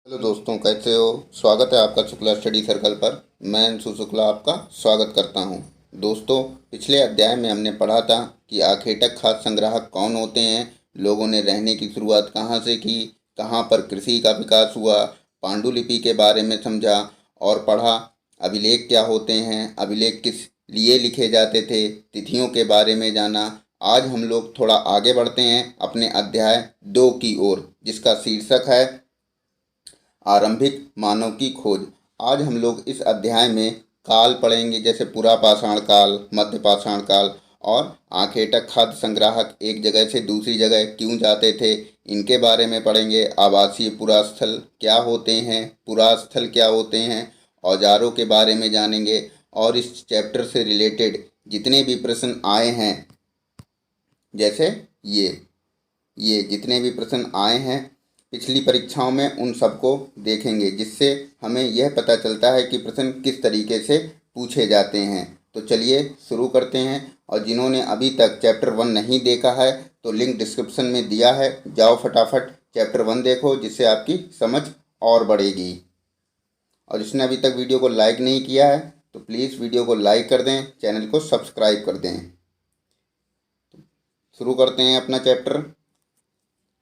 Hello दोस्तों, कैसे हो। स्वागत है आपका शुक्ला स्टडी सर्कल पर। मैं अंशु शुक्ला आपका स्वागत करता हूं। दोस्तों, पिछले अध्याय में हमने पढ़ा था कि आखेटक खाद्य संग्राहक कौन होते हैं, लोगों ने रहने की शुरुआत कहां से की, कहां पर कृषि का विकास हुआ, पांडुलिपि के बारे में समझा और पढ़ा अभिलेख क्या होते हैं, अभिलेख किस लिए लिखे जाते थे, तिथियों के बारे में जाना। आज हम लोग थोड़ा आगे बढ़ते हैं अपने अध्याय 2 की ओर, जिसका शीर्षक है आरंभिक मानव की खोज। आज हम लोग इस अध्याय में काल पढ़ेंगे, जैसे पुरापाषाण काल, मध्य पाषाण काल और आखेटक खाद्य संग्राहक एक जगह से दूसरी जगह क्यों जाते थे, इनके बारे में पढ़ेंगे। आवासीय पुरास्थल क्या होते हैं, पुरास्थल क्या होते हैं, औजारों के बारे में जानेंगे। और इस चैप्टर से रिलेटेड जितने भी प्रश्न आए हैं, जैसे ये जितने भी प्रश्न आए हैं पिछली परीक्षाओं में, उन सबको देखेंगे, जिससे हमें यह पता चलता है कि प्रश्न किस तरीके से पूछे जाते हैं। तो चलिए शुरू करते हैं। और जिन्होंने अभी तक चैप्टर 1 नहीं देखा है तो लिंक डिस्क्रिप्शन में दिया है, जाओ फटाफट चैप्टर 1 देखो, जिससे आपकी समझ और बढ़ेगी। और जिसने अभी तक वीडियो को लाइक नहीं किया है तो प्लीज़ वीडियो को लाइक कर दें, चैनल को सब्सक्राइब कर दें। शुरू करते हैं अपना चैप्टर।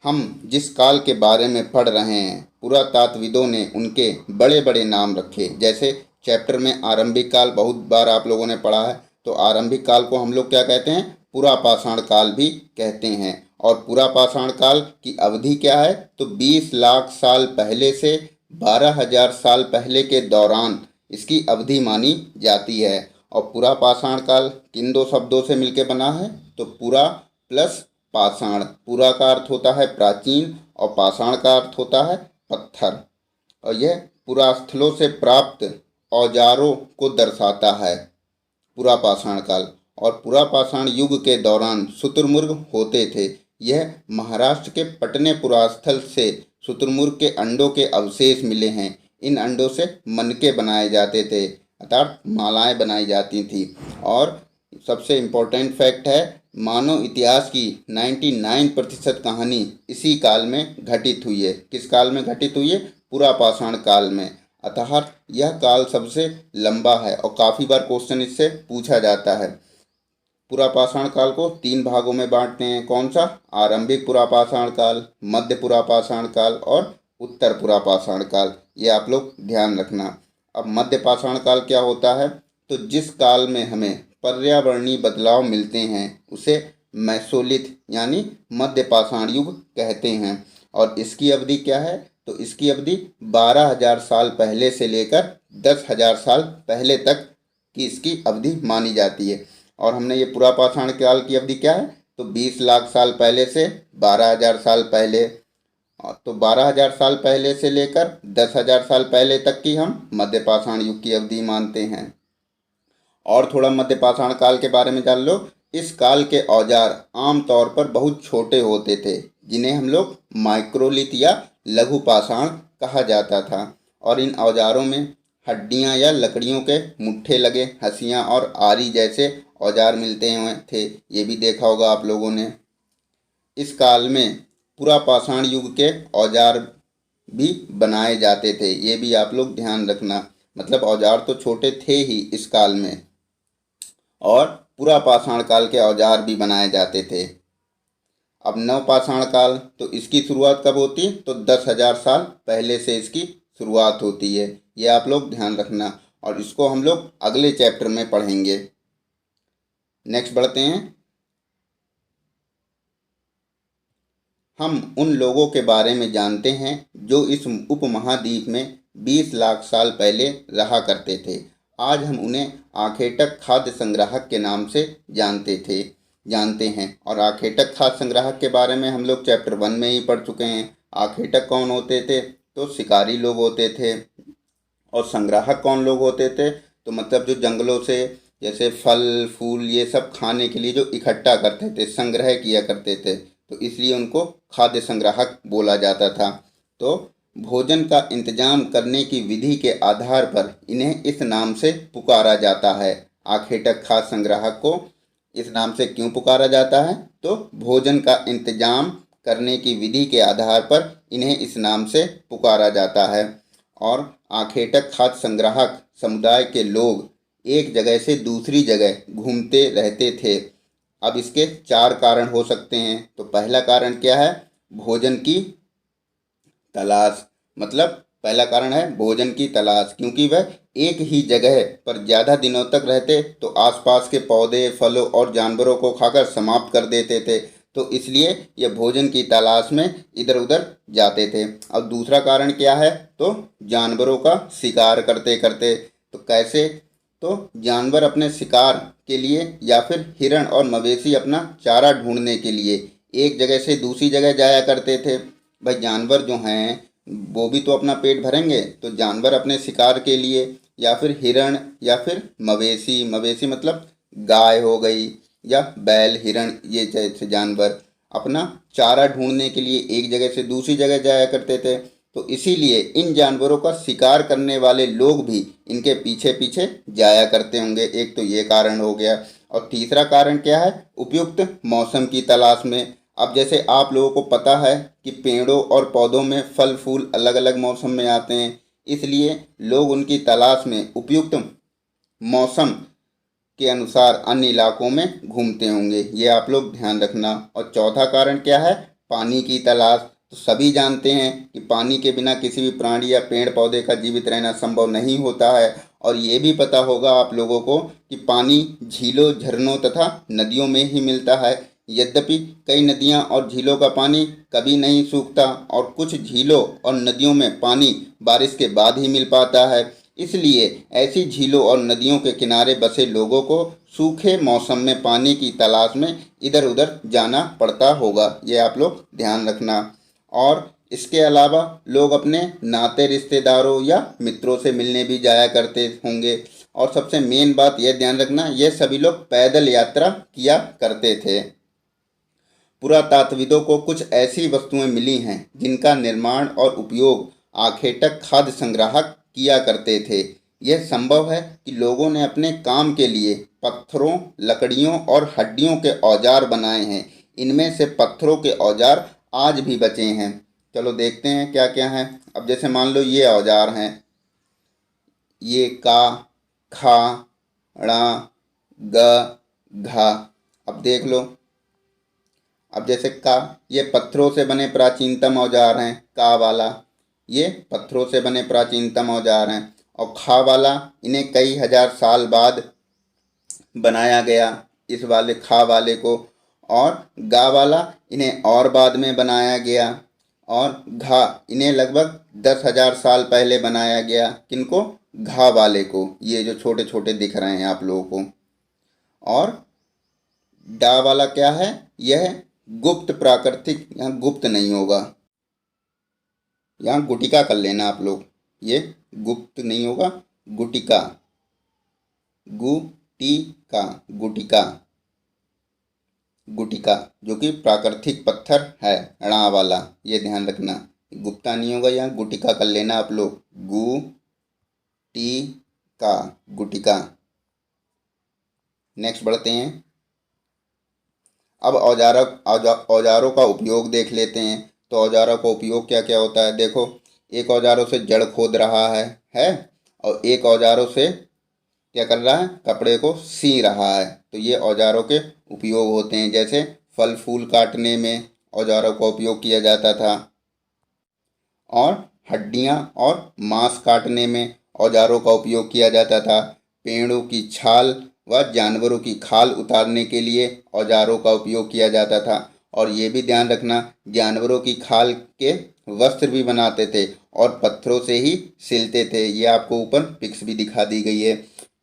हम जिस काल के बारे में पढ़ रहे हैं, पुरातात्विदों ने उनके बड़े बड़े नाम रखे। जैसे चैप्टर में आरंभिक काल बहुत बार आप लोगों ने पढ़ा है, तो आरंभिक काल को हम लोग क्या कहते हैं, पुरापाषाण काल भी कहते हैं। और पुरापाषाण काल की अवधि क्या है, तो 20 लाख साल पहले से 12,000 साल पहले के दौरान इसकी अवधि मानी जाती है। और पुरापाषाण काल किन दो शब्दों से मिलकर बना है, तो पुरा प्लस पाषाण। पुरा का अर्थ होता है प्राचीन और पाषाण का अर्थ होता है पत्थर। और यह पुरास्थलों से प्राप्त औजारों को दर्शाता है, पुरापाषाण काल। और पुरापाषाण युग के दौरान शुतुरमुर्ग होते थे। यह महाराष्ट्र के पटने पुरास्थल से शुतुरमुर्ग के अंडों के अवशेष मिले हैं। इन अंडों से मनके बनाए जाते थे, अर्थात मालाएं बनाई जाती थी। और सबसे इम्पोर्टेंट फैक्ट है, मानव इतिहास की 99% कहानी इसी काल में घटित हुई है। किस काल में घटित हुई है, पुरापाषाण काल में। अतः यह काल सबसे लंबा है और काफ़ी बार क्वेश्चन इससे पूछा जाता है। पुरापाषाण काल को 3 भागों में बांटते हैं। कौन सा, आरंभिक पुरापाषाण काल, मध्य पुरापाषाण काल और उत्तर पुरापाषाण काल। ये आप लोग ध्यान रखना। अब मध्य पाषाण काल क्या होता है, तो जिस काल में हमें पर्यावरणीय बदलाव मिलते हैं उसे मैसोलिथ यानी मध्य पाषाण युग कहते हैं। और इसकी अवधि क्या है, तो इसकी अवधि 12,000 साल पहले से लेकर 10,000 साल पहले तक की इसकी अवधि मानी जाती है। और हमने ये पुरापाषाण काल की अवधि क्या है, तो 20 लाख साल पहले से 12,000 साल पहले। तो 12,000 साल पहले से लेकर 10,000 साल पहले तक की हम मध्य पाषाण युग की अवधि मानते हैं। और थोड़ा मध्य पाषाण काल के बारे में जान लो। इस काल के औजार आमतौर पर बहुत छोटे होते थे, जिन्हें हम लोग माइक्रोलिथ या लघु पाषाण कहा जाता था। और इन औजारों में हड्डियां या लकड़ियों के मुट्ठे लगे हंसियां और आरी जैसे औजार मिलते हुए थे। ये भी देखा होगा आप लोगों ने। इस काल में पुरापाषाण युग के औजार भी बनाए जाते थे, ये भी आप लोग ध्यान रखना। मतलब औजार तो छोटे थे ही इस काल में, और पुरापाषाण काल के औजार भी बनाए जाते थे। अब नवपाषाण काल, तो इसकी शुरुआत कब होती है, तो 10,000 साल पहले से इसकी शुरुआत होती है। ये आप लोग ध्यान रखना, और इसको हम लोग अगले चैप्टर में पढ़ेंगे। नेक्स्ट बढ़ते हैं। हम उन लोगों के बारे में जानते हैं जो इस उपमहाद्वीप में 20 लाख साल पहले रहा करते थे। आज हम उन्हें आखेटक खाद्य संग्राहक के नाम से जानते हैं। और आखेटक खाद्य संग्राहक के बारे में हम लोग चैप्टर 1 में ही पढ़ चुके हैं। आखेटक कौन होते थे, तो शिकारी लोग होते थे। और संग्राहक कौन लोग होते थे, तो मतलब जो जंगलों से जैसे फल फूल ये सब खाने के लिए जो इकट्ठा करते थे, संग्रह किया करते थे, तो इसलिए उनको खाद्य संग्राहक बोला जाता था। तो भोजन का इंतजाम करने की विधि के आधार पर इन्हें इस नाम से पुकारा जाता है। आखेटक खाद्य संग्राहक को इस नाम से क्यों पुकारा जाता है, तो भोजन का इंतजाम करने की विधि के आधार पर इन्हें इस नाम से पुकारा जाता है। और आखेटक खाद्य संग्राहक समुदाय के लोग एक जगह से दूसरी जगह घूमते रहते थे। अब इसके 4 कारण हो सकते हैं। तो पहला कारण क्या है? भोजन की तलाश। मतलब पहला कारण है भोजन की तलाश, क्योंकि वह एक ही जगह पर ज़्यादा दिनों तक रहते तो आसपास के पौधे, फलों और जानवरों को खाकर समाप्त कर देते थे। तो इसलिए यह भोजन की तलाश में इधर उधर जाते थे। अब दूसरा कारण क्या है? तो जानवरों का शिकार करते करते। तो कैसे? तो जानवर अपने शिकार के लिए या फिर हिरण और मवेशी अपना चारा ढूंढने के लिए एक जगह से दूसरी जगह जाया करते थे। भाई जानवर जो हैं वो भी तो अपना पेट भरेंगे, तो जानवर अपने शिकार के लिए या फिर हिरण या फिर मवेशी, मवेशी मतलब गाय हो गई या बैल, हिरण, ये जैसे जानवर अपना चारा ढूंढने के लिए एक जगह से दूसरी जगह जाया करते थे। तो इसीलिए इन जानवरों का शिकार करने वाले लोग भी इनके पीछे पीछे जाया करते होंगे। एक तो ये कारण हो गया। और तीसरा कारण क्या है? उपयुक्त मौसम की तलाश में। अब जैसे आप लोगों को पता है कि पेड़ों और पौधों में फल फूल अलग अलग मौसम में आते हैं, इसलिए लोग उनकी तलाश में उपयुक्त मौसम के अनुसार अन्य इलाकों में घूमते होंगे। ये आप लोग ध्यान रखना। और चौथा कारण क्या है? पानी की तलाश। तो सभी जानते हैं कि पानी के बिना किसी भी प्राणी या पेड़ पौधे का जीवित रहना संभव नहीं होता है। और ये भी पता होगा आप लोगों को कि पानी झीलों, झरनों तथा नदियों में ही मिलता है। यद्यपि कई नदियाँ और झीलों का पानी कभी नहीं सूखता और कुछ झीलों और नदियों में पानी बारिश के बाद ही मिल पाता है। इसलिए ऐसी झीलों और नदियों के किनारे बसे लोगों को सूखे मौसम में पानी की तलाश में इधर उधर जाना पड़ता होगा। ये आप लोग ध्यान रखना। और इसके अलावा लोग अपने नाते रिश्तेदारों या मित्रों से मिलने भी जाया करते होंगे। और सबसे मेन बात यह ध्यान रखना, ये सभी लोग पैदल यात्रा किया करते थे। पुरातात्विदों को कुछ ऐसी वस्तुएं मिली हैं जिनका निर्माण और उपयोग आखेटक खाद्य संग्राहक किया करते थे। यह संभव है कि लोगों ने अपने काम के लिए पत्थरों, लकड़ियों और हड्डियों के औजार बनाए हैं। इनमें से पत्थरों के औजार आज भी बचे हैं। चलो देखते हैं क्या क्या हैं। अब जैसे मान लो ये औजार हैं, ये का, खा, ड़ा, ग, घा। अब देख लो। अब जैसे का, ये पत्थरों से बने प्राचीनतम औजार हैं। का वाला ये पत्थरों से बने प्राचीनतम औजार हैं। और खा वाला इन्हें कई हजार साल बाद बनाया गया, इस वाले खा वाले को। और गा वाला इन्हें और बाद में बनाया गया। और घा इन्हें लगभग 10,000 साल पहले बनाया गया। किनको? घा वाले को। ये जो छोटे छोटे दिख रहे हैं आप लोगों को। और डा वाला क्या है? यह गुप्त प्राकृतिक, यहाँ गुप्त नहीं होगा, यहाँ गुटिका कर लेना आप लोग। ये गुप्त नहीं होगा, गुटिका, गुटिका, गुटिका, गुटिका जो कि प्राकृतिक पत्थर है, णा वाला, ये ध्यान रखना। गुप्ता नहीं होगा, यहाँ गुटिका कर लेना आप लोग। गुटिका, गुटिका। नेक्स्ट बढ़ते हैं। अब औजारों का उपयोग देख लेते हैं। तो औजारों का उपयोग क्या क्या होता है? देखो, एक औजारों से जड़ खोद रहा है और एक औजारों से क्या कर रहा है? कपड़े को सी रहा है। तो ये औजारों के उपयोग होते हैं। जैसे फल फूल काटने में औजारों का उपयोग किया जाता था। और हड्डियाँ और मांस काटने में औजारों का उपयोग किया जाता था। पेड़ों की छाल व जानवरों की खाल उतारने के लिए औजारों का उपयोग किया जाता था। और ये भी ध्यान रखना, जानवरों की खाल के वस्त्र भी बनाते थे और पत्थरों से ही सिलते थे। ये आपको ऊपर पिक्स भी दिखा दी गई है।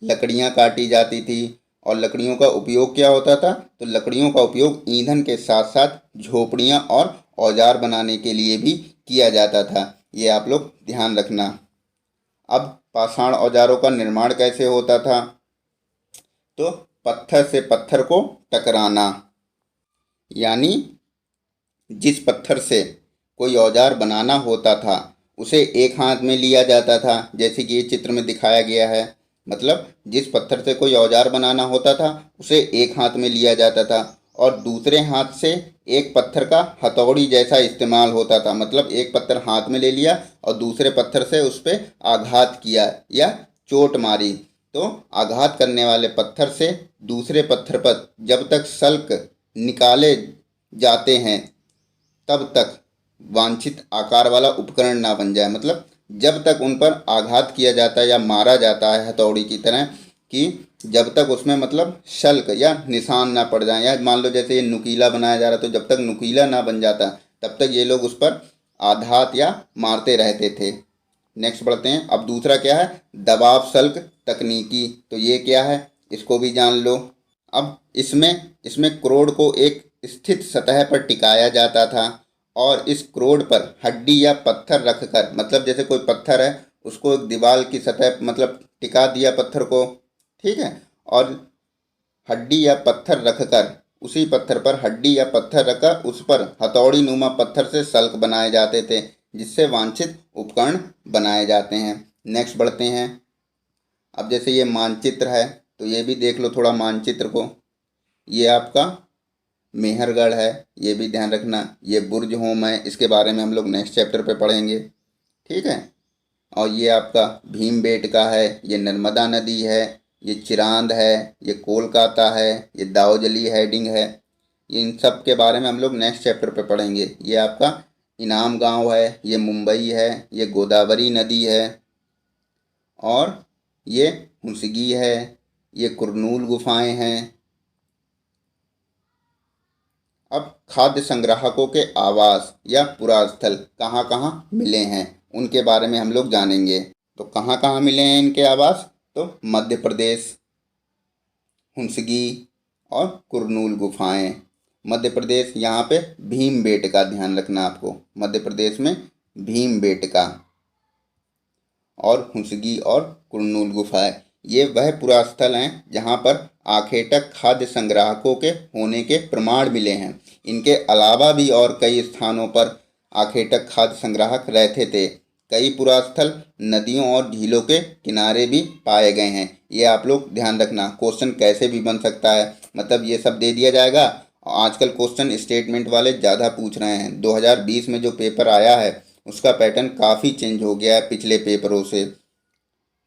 लकड़ियाँ काटी जाती थी। और लकड़ियों का उपयोग क्या होता था? तो लकड़ियों का उपयोग ईंधन के साथ साथ झोपड़ियाँ और औजार बनाने के लिए भी किया जाता था। ये आप लोग ध्यान रखना। अब पाषाण औजारों का निर्माण कैसे होता था? तो पत्थर से पत्थर को टकराना, यानी जिस पत्थर से कोई औजार बनाना होता था उसे एक हाथ में लिया जाता था, जैसे कि ये चित्र में दिखाया गया है। मतलब जिस पत्थर से कोई औजार बनाना होता था उसे एक हाथ में लिया जाता था और दूसरे हाथ से एक पत्थर का हथौड़ी जैसा इस्तेमाल होता था। मतलब एक पत्थर हाथ में ले लिया और दूसरे पत्थर से उस पर आघात किया या चोट मारी, तो आघात करने वाले पत्थर से दूसरे पत्थर पर जब तक सल्क निकाले जाते हैं तब तक वांछित आकार वाला उपकरण ना बन जाए। मतलब जब तक उन पर आघात किया जाता है या मारा जाता है हथौड़ी की तरह, कि जब तक उसमें मतलब शल्क या निशान ना पड़ जाए, या मान लो जैसे ये नुकीला बनाया जा रहा तो जब तक नुकीला ना बन जाता तब तक ये लोग उस पर आघात या मारते रहते थे। नेक्स्ट बढ़ते हैं। अब दूसरा क्या है, दबाव शल्क तकनीकी। तो ये क्या है, इसको भी जान लो। अब इसमें इसमें क्रोड को एक स्थित सतह पर टिकाया जाता था और इस क्रोड पर हड्डी या पत्थर रखकर, मतलब जैसे कोई पत्थर है उसको एक दीवार की सतह मतलब टिका दिया पत्थर को, ठीक है, और हड्डी या पत्थर रखकर उसी पत्थर पर हड्डी या पत्थर रखकर उस पर हथौड़ी नुमा पत्थर से सल्क बनाए जाते थे, जिससे वांछित उपकरण बनाए जाते हैं। नेक्स्ट बढ़ते हैं। अब जैसे ये मानचित्र है तो ये भी देख लो थोड़ा मानचित्र को। ये आपका मेहरगढ़ है, ये भी ध्यान रखना। ये बुर्ज होम है, इसके बारे में हम लोग नेक्स्ट चैप्टर पे पढ़ेंगे, ठीक है। और ये आपका भीमबेटका है, ये नर्मदा नदी है, ये चिरांद है, ये कोलकाता है, ये दाऊजली हेडिंग है। ये इन सब के बारे में हम लोग नेक्स्ट चैप्टर पे पढ़ेंगे। ये आपका इनाम गांव है, ये मुंबई है, ये गोदावरी नदी है, और ये हुंसगी है, ये कुरनूल गुफाएं हैं। अब खाद्य संग्राहकों के आवास या पुरास्थल कहाँ कहाँ मिले हैं उनके बारे में हम लोग जानेंगे। तो कहाँ कहाँ मिले हैं इनके आवास, तो मध्य प्रदेश, हुंसगी और कुरनूल गुफाएं। मध्य प्रदेश, यहाँ पे भीमबेटका ध्यान रखना आपको, मध्य प्रदेश में भीमबेटका और हुंसगी और कुरनूल गुफाएं। ये वह पुरास्थल हैं जहाँ पर आखेटक खाद्य संग्राहकों के होने के प्रमाण मिले हैं। इनके अलावा भी और कई स्थानों पर आखेटक खाद्य संग्राहक रहते थे। कई पुरास्थल नदियों और झीलों के किनारे भी पाए गए हैं। ये आप लोग ध्यान रखना, क्वेश्चन कैसे भी बन सकता है। मतलब ये सब दे दिया जाएगा। आजकल क्वेश्चन स्टेटमेंट वाले ज़्यादा पूछ रहे हैं। 2020 में जो पेपर आया है उसका पैटर्न काफ़ी चेंज हो गया है पिछले पेपरों से।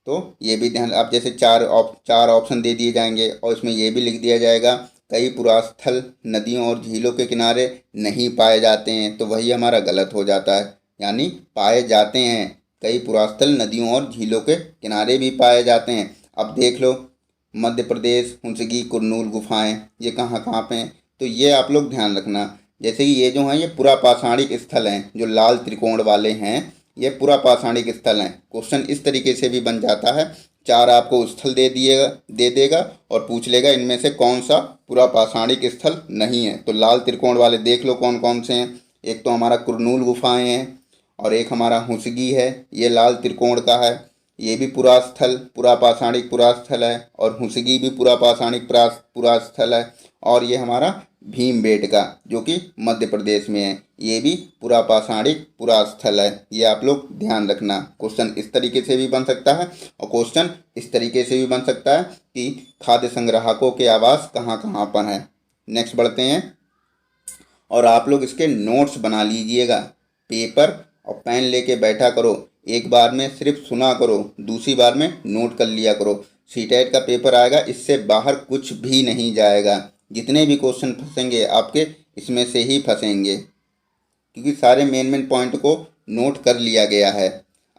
तो ये भी ध्यान, आप जैसे चार ऑप्शन दे दिए जाएंगे और इसमें ये भी लिख दिया जाएगा कई पुरास्थल नदियों और झीलों के किनारे नहीं पाए जाते हैं, तो वही हमारा गलत हो जाता है। यानी पाए जाते हैं, कई पुरास्थल नदियों और झीलों के किनारे भी पाए जाते हैं। अब देख लो, मध्य प्रदेश, हुंसगी, कुरनूल गुफाएं, ये कहाँ कहाँ पे हैं, तो ये आप लोग ध्यान रखना। जैसे कि ये जो हैं ये पुरापाषाणिक स्थल हैं, जो लाल त्रिकोण वाले हैं ये पुरापाषाणिक स्थल हैं। क्वेश्चन इस तरीके से भी बन जाता है, चार आपको स्थल दे देगा और पूछ लेगा इनमें से कौन सा पुरापाषाणिक स्थल नहीं है। तो लाल त्रिकोण वाले देख लो कौन कौन से हैं। एक तो हमारा कुरनूल गुफाएं हैं और एक हमारा हुंसगी है, ये लाल त्रिकोण का है। ये भी पुरापाषाणिक पुरास्थल है, और हुंसगी भी पुरापाषाणिक पुरास्थल है। और ये हमारा भीमबेटका जो कि मध्य प्रदेश में है, ये भी पुरापाषाणिक पुरास्थल है। ये आप लोग ध्यान रखना। क्वेश्चन इस तरीके से भी बन सकता है और क्वेश्चन इस तरीके से भी बन सकता है कि खाद्य संग्राहकों के आवास कहाँ कहाँ पर हैं। नेक्स्ट बढ़ते हैं। और आप लोग इसके नोट्स बना लीजिएगा, पेपर और पेन लेके बैठा करो। एक बार में सिर्फ सुना करो, दूसरी बार में नोट कर लिया करो। सीटेट का पेपर आएगा, इससे बाहर कुछ भी नहीं जाएगा। जितने भी क्वेश्चन फंसेंगे आपके इसमें से ही फंसेंगे, क्योंकि सारे मेन पॉइंट को नोट कर लिया गया है।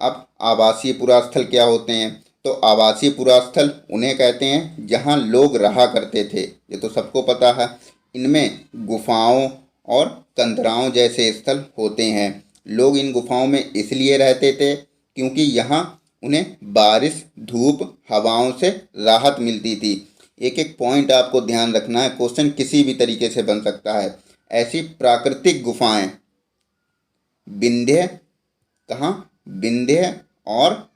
अब आवासीय पुरास्थल क्या होते हैं, तो आवासीय पुरास्थल उन्हें कहते हैं जहां लोग रहा करते थे, ये तो सबको पता है। इनमें गुफाओं और कंदराओं जैसे स्थल होते हैं। लोग इन गुफाओं में इसलिए रहते थे क्योंकि यहाँ उन्हें बारिश, धूप, हवाओं से राहत मिलती थी। एक एक पॉइंट आपको ध्यान रखना है, क्वेश्चन किसी भी तरीके से बन सकता है। ऐसी प्राकृतिक गुफाएं विंध्य, कहाँ, विंध्य और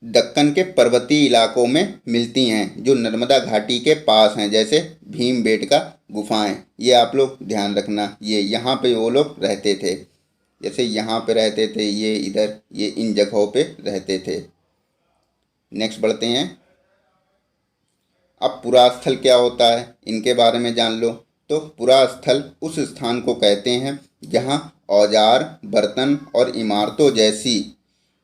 दक्कन के पर्वतीय इलाकों में मिलती हैं, जो नर्मदा घाटी के पास हैं, जैसे भीमबेटका गुफाएं। ये आप लोग ध्यान रखना, ये यहाँ पे वो लोग रहते थे, जैसे यहाँ पे रहते थे, ये इधर, ये इन जगहों पे रहते थे। नेक्स्ट बढ़ते हैं। अब पुरास्थल क्या होता है, इनके बारे में जान लो। तो पुरास्थल उस स्थान को कहते हैं जहाँ औजार, बर्तन और इमारतों जैसी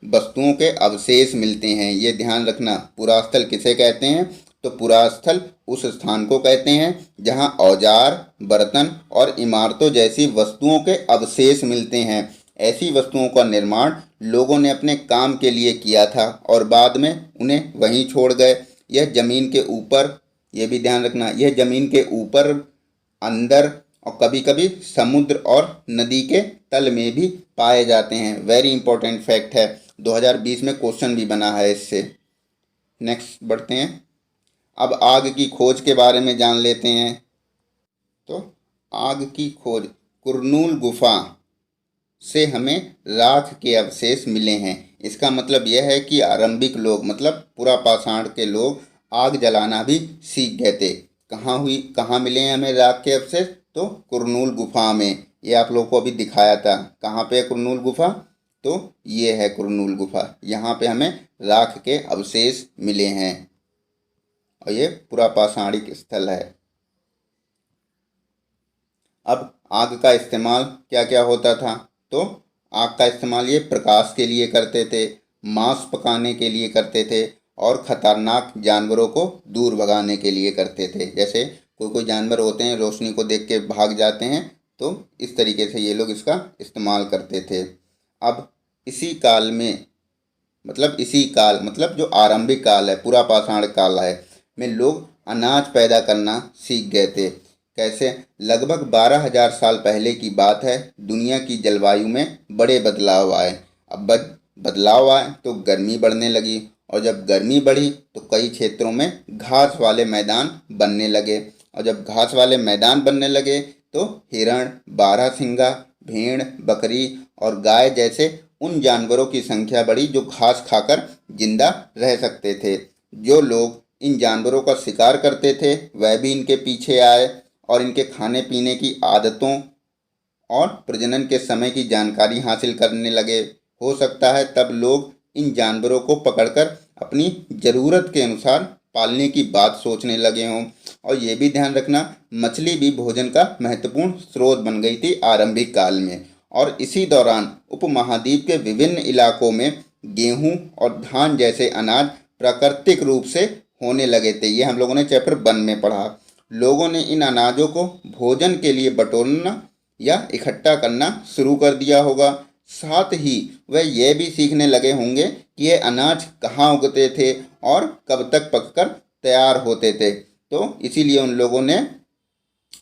वस्तुओं के अवशेष मिलते हैं। ये ध्यान रखना, पुरास्थल किसे कहते हैं? तो पुरास्थल उस स्थान को कहते हैं जहाँ औजार, बर्तन और इमारतों जैसी वस्तुओं के अवशेष मिलते हैं। ऐसी वस्तुओं का निर्माण लोगों ने अपने काम के लिए किया था और बाद में उन्हें वहीं छोड़ गए। यह जमीन के ऊपर, यह भी ध्यान रखना, यह जमीन के ऊपर, अंदर और कभी कभी समुद्र और नदी के तल में भी पाए जाते हैं। वेरी इंपॉर्टेंट फैक्ट है, 2020 में क्वेश्चन भी बना है इससे। नेक्स्ट बढ़ते हैं, अब आग की खोज के बारे में जान लेते हैं। तो आग की खोज, कुरनूल गुफा से हमें राख के अवशेष मिले हैं। इसका मतलब यह है कि आरंभिक लोग, मतलब पुरापाषाण के लोग आग जलाना भी सीख गए थे। कहाँ मिले हैं हमें राख के अवशेष? तो कुरनूल गुफा में। ये आप लोगों को अभी दिखाया था। कहाँ पे है कुरनूल गुफा? तो ये है कुरनूल गुफा, यहाँ पे हमें राख के अवशेष मिले हैं और ये पुरापाषाणिक स्थल है। अब आग का इस्तेमाल क्या क्या होता था? तो आग का इस्तेमाल ये प्रकाश के लिए करते थे, मांस पकाने के लिए करते थे और ख़तरनाक जानवरों को दूर भगाने के लिए करते थे। जैसे कोई जानवर होते हैं रोशनी को देख के भाग जाते हैं, तो इस तरीके से ये लोग इसका इस्तेमाल करते थे। अब इसी काल में, मतलब जो आरंभिक काल है, पुरापाषाण काल है, में लोग अनाज पैदा करना सीख गए थे। कैसे? लगभग 12,000 साल पहले की बात है। दुनिया की जलवायु में बड़े बदलाव आए। अब बदलाव आए तो गर्मी बढ़ने लगी और जब गर्मी बढ़ी तो कई क्षेत्रों में घास वाले मैदान बनने लगे और जब घास वाले मैदान बनने लगे तो हिरण, बारहसिंगा, भेड़, बकरी और गाय जैसे उन जानवरों की संख्या बढ़ी जो घास खाकर जिंदा रह सकते थे। जो लोग इन जानवरों का शिकार करते थे वह भी इनके पीछे आए और इनके खाने पीने की आदतों और प्रजनन के समय की जानकारी हासिल करने लगे। हो सकता है तब लोग इन जानवरों को पकड़कर अपनी ज़रूरत के अनुसार पालने की बात सोचने लगे हों। और ये भी ध्यान रखना, मछली भी भोजन का महत्वपूर्ण स्रोत बन गई थी आरंभिक काल में। और इसी दौरान उपमहाद्वीप के विभिन्न इलाकों में गेहूं और धान जैसे अनाज प्राकृतिक रूप से होने लगे थे। ये हम लोगों ने चैप्टर 1 में पढ़ा। लोगों ने इन अनाजों को भोजन के लिए बटोरना या इकट्ठा करना शुरू कर दिया होगा। साथ ही वह यह भी सीखने लगे होंगे कि ये अनाज कहाँ उगते थे और कब तक पककर तैयार होते थे। तो इसीलिए उन लोगों ने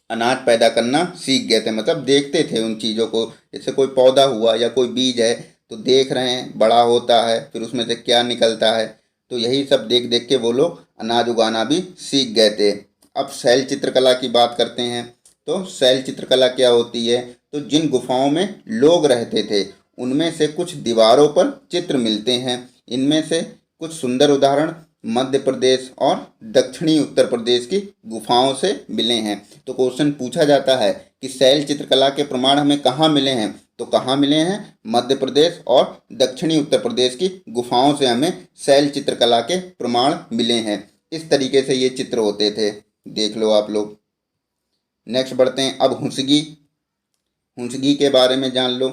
अनाज पैदा करना सीख गए थे, मतलब देखते थे उन चीज़ों को। जैसे कोई पौधा हुआ या कोई बीज है तो देख रहे हैं, बड़ा होता है, फिर उसमें से क्या निकलता है, तो यही सब देख देख के वो लोग अनाज उगाना भी सीख गए थे। अब शैल चित्रकला की बात करते हैं। तो शैल चित्रकला क्या होती है? तो जिन गुफाओं में लोग रहते थे उनमें से कुछ दीवारों पर चित्र मिलते हैं। इनमें से कुछ सुंदर उदाहरण मध्य प्रदेश और दक्षिणी उत्तर प्रदेश की गुफाओं से मिले हैं। तो क्वेश्चन पूछा जाता है कि शैल चित्रकला के प्रमाण हमें कहाँ मिले हैं? तो कहाँ मिले हैं? मध्य प्रदेश और दक्षिणी उत्तर प्रदेश की गुफाओं से हमें शैल चित्रकला के प्रमाण मिले हैं। इस तरीके से ये चित्र होते थे, देख लो आप लोग। नेक्स्ट बढ़ते हैं, अब हुंसगी के बारे में जान लो।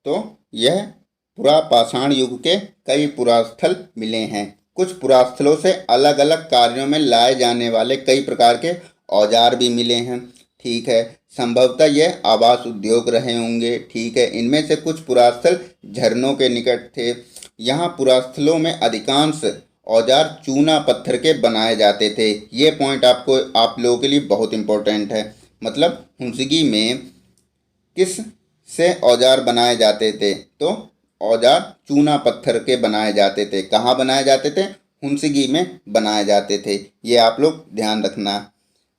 तो यह पुरापाषाण युग के कई पुरास्थल मिले हैं। कुछ पुरास्थलों से अलग अलग कार्यों में लाए जाने वाले कई प्रकार के औजार भी मिले हैं। ठीक है, संभवतः यह आवास उद्योग रहे होंगे। ठीक है, इनमें से कुछ पुरास्थल झरनों के निकट थे। यहाँ पुरास्थलों में अधिकांश औजार चूना पत्थर के बनाए जाते थे। ये पॉइंट आप लोगों के लिए बहुत इम्पोर्टेंट है। मतलब हुंसगी में किस से औजार बनाए जाते थे? तो औजार चूना पत्थर के बनाए जाते थे। कहाँ बनाए जाते थे? हुंसगी में बनाए जाते थे। ये आप लोग ध्यान रखना।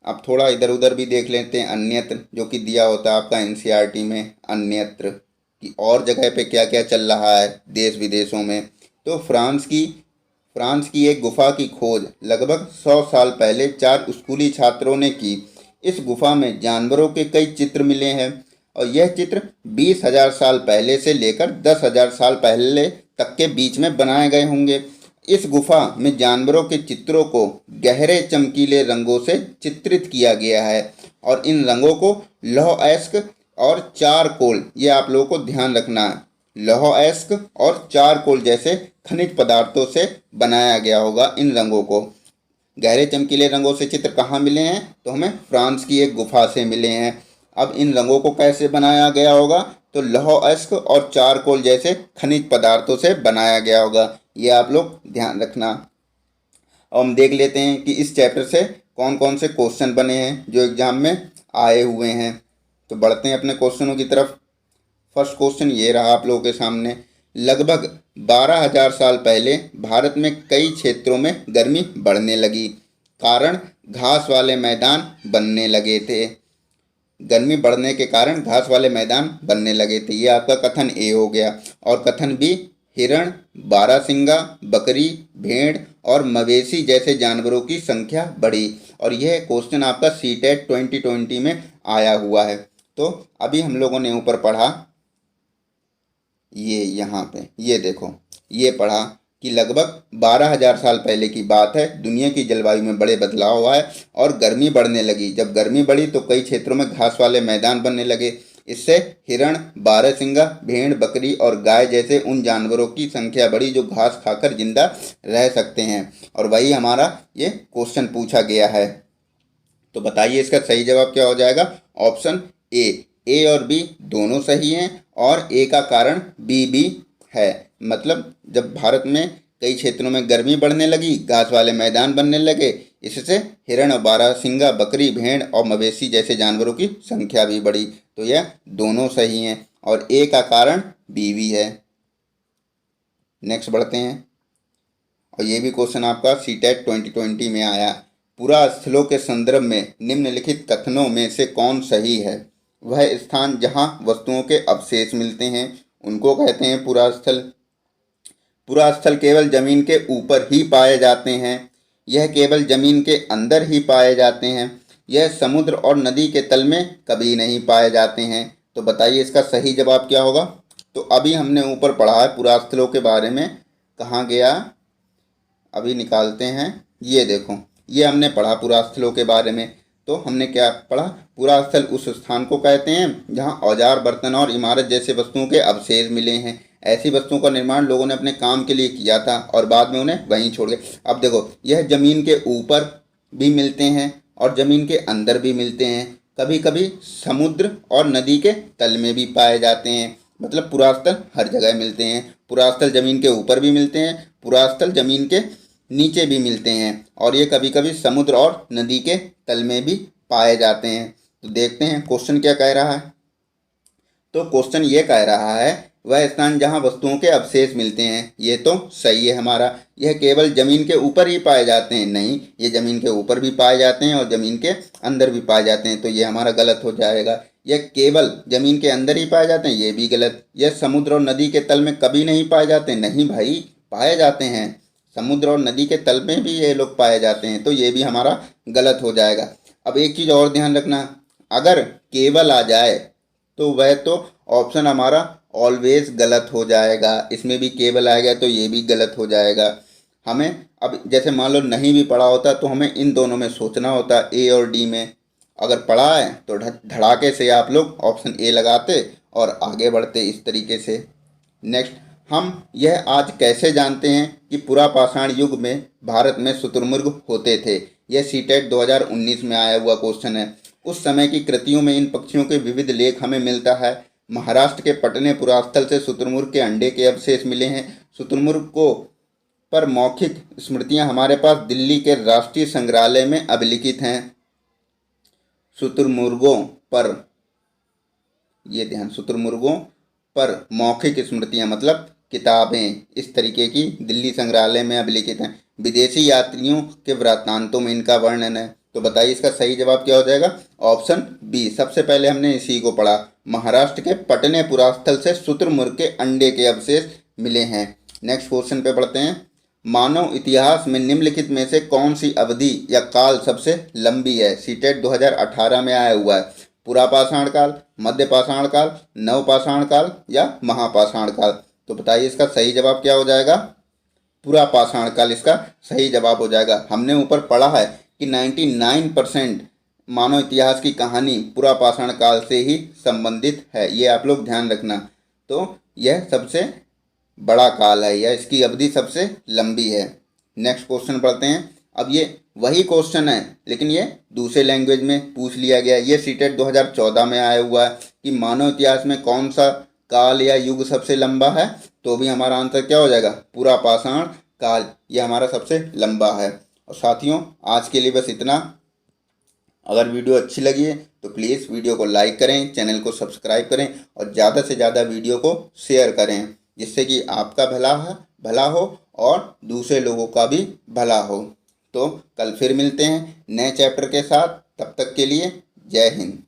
अब थोड़ा इधर उधर भी देख लेते हैं, अन्यत्र, जो कि दिया होता है आपका एनसीईआरटी में, अन्यत्र कि और जगह पे क्या क्या चल रहा है देश विदेशों में। तो फ्रांस की एक गुफा की खोज लगभग 100 साल पहले 4 स्कूली छात्रों ने की। इस गुफा में जानवरों के कई चित्र मिले हैं और यह चित्र 20,000 साल पहले से लेकर 10,000 साल पहले तक के बीच में बनाए गए होंगे। इस गुफा में जानवरों के चित्रों को गहरे चमकीले रंगों से चित्रित किया गया है और इन रंगों को लौह अयस्क और चारकोल, ये आप लोगों को ध्यान रखना है, लौह अयस्क और चारकोल जैसे खनिज पदार्थों से बनाया गया होगा। इन रंगों को गहरे चमकीले रंगों से चित्र कहाँ मिले हैं? तो हमें फ्रांस की एक गुफा से मिले हैं। अब इन रंगों को कैसे बनाया गया होगा? तो लौह अयस्क और चारकोल जैसे खनिज पदार्थों से बनाया गया होगा। ये आप लोग ध्यान रखना। अब हम देख लेते हैं कि इस चैप्टर से कौन कौन से क्वेश्चन बने हैं जो एग्जाम में आए हुए हैं। तो बढ़ते हैं अपने क्वेश्चनों की तरफ। फर्स्ट क्वेश्चन ये रहा आप लोगों के सामने। लगभग 12,000 साल पहले भारत में कई क्षेत्रों में गर्मी बढ़ने लगी, कारण घास वाले मैदान बनने लगे थे। गर्मी बढ़ने के कारण घास वाले मैदान बनने लगे थे, ये आपका कथन ए हो गया। और कथन बी, हिरण, बारहसिंगा, बकरी, भेड़ और मवेशी जैसे जानवरों की संख्या बढ़ी। और यह क्वेश्चन आपका सीटेट 2020 में आया हुआ है। तो अभी हम लोगों ने ऊपर पढ़ा, ये यहाँ पे ये देखो, ये पढ़ा कि लगभग 12,000 साल पहले की बात है, दुनिया की जलवायु में बड़े बदलाव हुआ है और गर्मी बढ़ने लगी। जब गर्मी बढ़ी तो कई क्षेत्रों में घास वाले मैदान बनने लगे। इससे हिरण, बारहसिंगा, भेड़, बकरी और गाय जैसे उन जानवरों की संख्या बढ़ी जो घास खाकर जिंदा रह सकते हैं। और वही हमारा ये क्वेश्चन पूछा गया है। तो बताइए इसका सही जवाब क्या हो जाएगा? ऑप्शन ए और बी दोनों सही हैं और ए का कारण बी भी है। मतलब जब भारत में कई क्षेत्रों में गर्मी बढ़ने लगी, घास वाले मैदान बनने लगे, इससे हिरण और बारहसिंगा, बकरी, भेड़ और मवेशी जैसे जानवरों की संख्या भी बढ़ी। तो यह दोनों सही हैं और ए का कारण बी भी है। नेक्स्ट बढ़ते हैं। और ये भी क्वेश्चन आपका सीटेट 2020 में आया। पुरास्थलों के संदर्भ में निम्नलिखित कथनों में से कौन सही है? वह स्थान जहाँ वस्तुओं के अवशेष मिलते हैं उनको कहते हैं पुरास्थल। पुरास्थल केवल जमीन के ऊपर ही पाए जाते हैं। यह केवल जमीन के अंदर ही पाए जाते हैं। यह समुद्र और नदी के तल में कभी नहीं पाए जाते हैं। तो बताइए इसका सही जवाब क्या होगा? तो अभी हमने ऊपर पढ़ा है पुरास्थलों के बारे में, कहाँ गया अभी निकालते हैं। ये देखो, ये हमने पढ़ा पुरास्थलों के बारे में। तो हमने क्या पढ़ा? पुरास्थल उस स्थान को कहते हैं जहाँ औजार, बर्तन और इमारत जैसे वस्तुओं के अवशेष मिले हैं। ऐसी वस्तुओं का निर्माण लोगों ने अपने काम के लिए किया था और बाद में उन्हें वहीं छोड़ गए। अब देखो, यह जमीन के ऊपर भी मिलते हैं और जमीन के अंदर भी मिलते हैं। कभी कभी समुद्र और नदी के तल में भी पाए जाते हैं। मतलब पुरास्थल हर जगह मिलते हैं। पुरास्थल जमीन के ऊपर भी मिलते हैं, पुरास्थल जमीन के नीचे भी मिलते हैं और ये कभी कभी समुद्र और नदी के तल में भी पाए जाते हैं। तो देखते हैं क्वेश्चन क्या कह रहा है। तो क्वेश्चन ये कह रहा है वह स्थान जहाँ वस्तुओं के अवशेष मिलते हैं। ये तो सही है हमारा। यह केवल जमीन के ऊपर ही पाए जाते हैं, नहीं, ये जमीन के ऊपर भी पाए जाते हैं और जमीन के अंदर भी पाए जाते हैं। तो ये हमारा गलत हो जाएगा। यह केवल जमीन के अंदर ही पाए जाते हैं, ये भी गलत। यह समुद्र और नदी के तल में कभी नहीं पाए जाते, नहीं भाई, पाए जाते हैं। समुद्र और नदी के तल में भी ये लोग पाए जाते हैं। तो ये भी हमारा गलत हो जाएगा। अब एक चीज़ और ध्यान रखना, अगर केवल आ जाए तो वह तो ऑप्शन हमारा ऑलवेज गलत हो जाएगा। इसमें भी केवल आएगा तो ये भी गलत हो जाएगा। हमें अब जैसे मान लो नहीं भी पढ़ा होता तो हमें इन दोनों में सोचना होता, ए और डी में। अगर पढ़ा है तो धड़ाके से आप लोग ऑप्शन ए लगाते और आगे बढ़ते इस तरीके से। नेक्स्ट, हम यह आज कैसे जानते हैं कि पुरापाषाण युग में भारत में शुतुरमुर्ग होते थे? यह सीटेट 2019 में आया हुआ क्वेश्चन है। उस समय की कृतियों में इन पक्षियों के विविध लेख हमें मिलता है। महाराष्ट्र के पटने पुरास्थल से शुतुरमुर्ग के अंडे के अवशेष मिले हैं। शुतुरमुर्ग को पर मौखिक स्मृतियां हमारे पास दिल्ली के राष्ट्रीय संग्रहालय में अभिलिखित हैं। शुतुरमुर्गों पर, ये ध्यान, शुतुरमुर्गों पर मौखिक स्मृतियां मतलब किताबें इस तरीके की दिल्ली संग्रहालय में अभिलिखित हैं। विदेशी यात्रियों के वृत्तांतों में इनका वर्णन है। तो बताइए इसका सही जवाब क्या हो जाएगा? Option B. सबसे पहले हमने इसी को पढ़ा, महाराष्ट्र के पटने पुरास्थल से शुतुरमुर्ग के अंडे के अवशेष मिले हैं। नेक्स्ट क्वेश्चन पे बढ़ते हैं। मानव इतिहास में निम्नलिखित में से कौन सी अवधि या काल सबसे लंबी है? सीटेट 2018 में आया हुआ है। पुरापाषाण काल, मध्यपाषाण काल, नवपाषाण काल या महापाषाण काल? तो बताइए इसका सही जवाब क्या हो जाएगा? पूरा पाषाण काल इसका सही जवाब हो जाएगा। हमने ऊपर पढ़ा है कि 99% मानव इतिहास की कहानी पूरा पाषाण काल से ही संबंधित है, ये आप लोग ध्यान रखना। तो यह सबसे बड़ा काल है या इसकी अवधि सबसे लंबी है। नेक्स्ट क्वेश्चन पढ़ते हैं। अब ये वही क्वेश्चन है लेकिन ये दूसरे लैंग्वेज में पूछ लिया गया है। ये सीटेट 2014 में आया हुआ है कि मानव इतिहास में कौन सा काल या युग सबसे लंबा है, तो भी हमारा आंसर क्या हो जाएगा? पूरा पाषाण काल, ये हमारा सबसे लंबा है। और साथियों, आज के लिए बस इतना। अगर वीडियो अच्छी लगी है तो प्लीज़ वीडियो को लाइक करें, चैनल को सब्सक्राइब करें और ज़्यादा से ज़्यादा वीडियो को शेयर करें, जिससे कि आपका भला हो और दूसरे लोगों का भी भला हो। तो कल फिर मिलते हैं नए चैप्टर के साथ। तब तक के लिए जय हिंद।